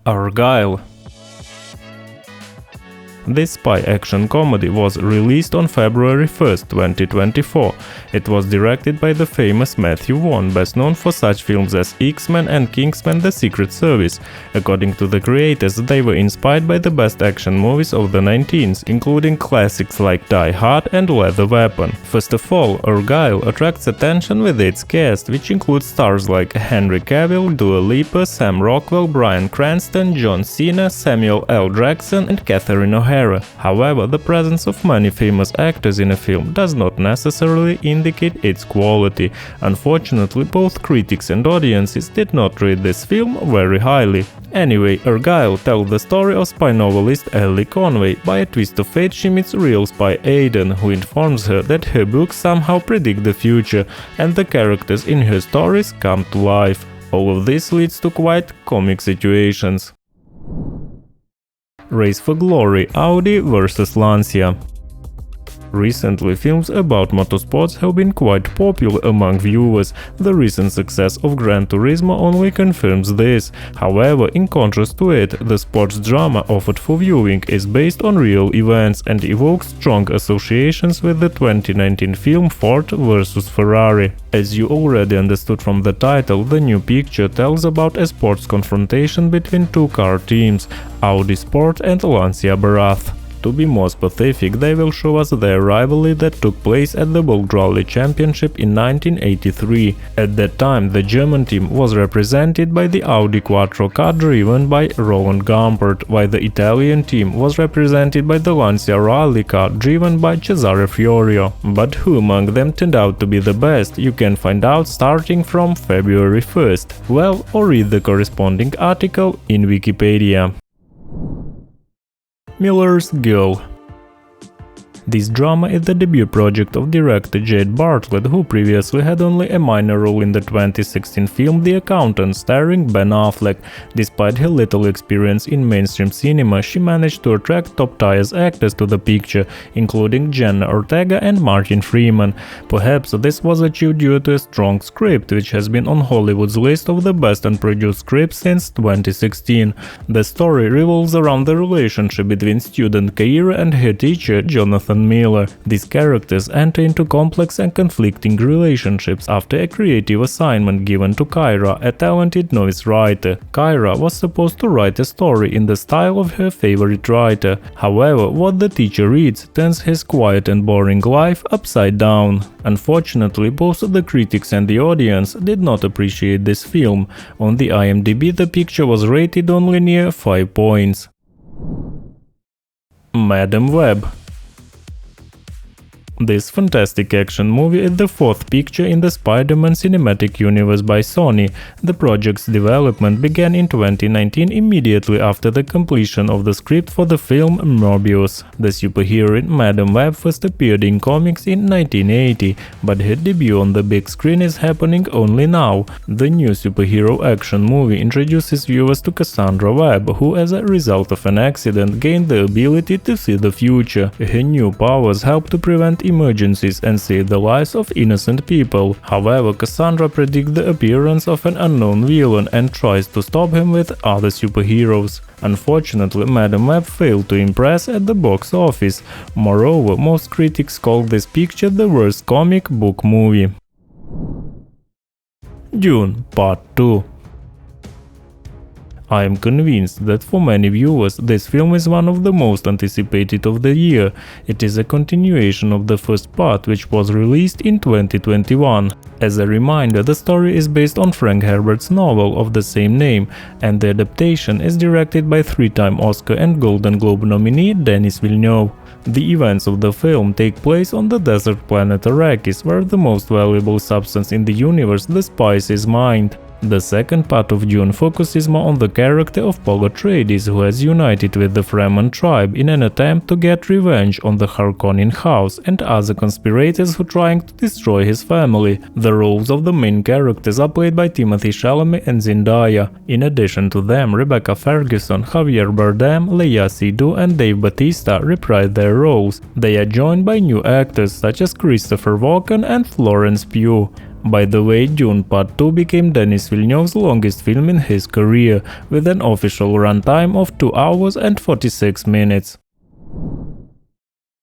Argylle. This spy action comedy was released on February 1st, 2024. It was directed by the famous Matthew Vaughn, best known for such films as X-Men and Kingsman: The Secret Service. According to the creators, they were inspired by the best action movies of the 19th, including classics like Die Hard and Lethal Weapon. First of all, Argylle attracts attention with its cast, which includes stars like Henry Cavill, Dua Lipa, Sam Rockwell, Bryan Cranston, John Cena, Samuel L. Jackson and Catherine O'Hara. However, the presence of many famous actors in a film does not necessarily indicate its quality. Unfortunately, both critics and audiences did not rate this film very highly. Anyway, Argylle tells the story of spy novelist Ellie Conway. By a twist of fate, she meets real spy Aiden, who informs her that her books somehow predict the future, and the characters in her stories come to life. All of this leads to quite comic situations. Race for Glory: Audi vs Lancia. Recently, films about motorsports have been quite popular among viewers. The recent success of Gran Turismo only confirms this. However, in contrast to it, the sports drama offered for viewing is based on real events and evokes strong associations with the 2019 film Ford vs Ferrari. As you already understood from the title, the new picture tells about a sports confrontation between two car teams, Audi Sport and Lancia Barath. To be more specific, they will show us their rivalry that took place at the World Rally Championship in 1983. At that time, the German team was represented by the Audi Quattro car driven by Roland Garros, while the Italian team was represented by the Lancia Rally car driven by Cesare Fiorio. But who among them turned out to be the best, you can find out starting from February 1st. Well, or read the corresponding article in Wikipedia. Miller's Girl. This drama is the debut project of director Jade Bartlett, who previously had only a minor role in the 2016 film The Accountant, starring Ben Affleck. Despite her little experience in mainstream cinema, she managed to attract top-tier actors to the picture, including Jenna Ortega and Martin Freeman. Perhaps this was achieved due to a strong script, which has been on Hollywood's list of the best unproduced scripts since 2016. The story revolves around the relationship between student Kyra and her teacher, Jonathan Miller. These characters enter into complex and conflicting relationships after a creative assignment given to Kyra, a talented novice writer. Kyra was supposed to write a story in the style of her favorite writer. However, what the teacher reads turns his quiet and boring life upside down. Unfortunately, both the critics and the audience did not appreciate this film. On the IMDb, the picture was rated only near 5 points. Madam Web. This fantastic action movie is the fourth picture in the Spider-Man cinematic universe by Sony. The project's development began in 2019, immediately after the completion of the script for the film Morbius. The superheroine Madam Web first appeared in comics in 1980, but her debut on the big screen is happening only now. The new superhero action movie introduces viewers to Cassandra Webb, who as a result of an accident gained the ability to see the future. Her new powers help to prevent emergencies and save the lives of innocent people. However, Cassandra predicts the appearance of an unknown villain and tries to stop him with other superheroes. Unfortunately, Madam Web failed to impress at the box office. Moreover, most critics call this picture the worst comic book movie. Dune Part 2. I am convinced that for many viewers this film is one of the most anticipated of the year. It is a continuation of the first part, which was released in 2021. As a reminder, the story is based on Frank Herbert's novel of the same name, and the adaptation is directed by three-time Oscar and Golden Globe nominee Denis Villeneuve. The events of the film take place on the desert planet Arrakis, where the most valuable substance in the universe, the spice, is mined. The second part of Dune focuses more on the character of Paul Atreides, who has united with the Fremen tribe in an attempt to get revenge on the Harkonnen house and other conspirators who are trying to destroy his family. The roles of the main characters are played by Timothée Chalamet and Zendaya. In addition to them, Rebecca Ferguson, Javier Bardem, Léa Seydoux and Dave Bautista reprise their roles. They are joined by new actors such as Christopher Walken and Florence Pugh. By the way, Dune Part 2 became Denis Villeneuve's longest film in his career, with an official runtime of 2 hours and 46 minutes.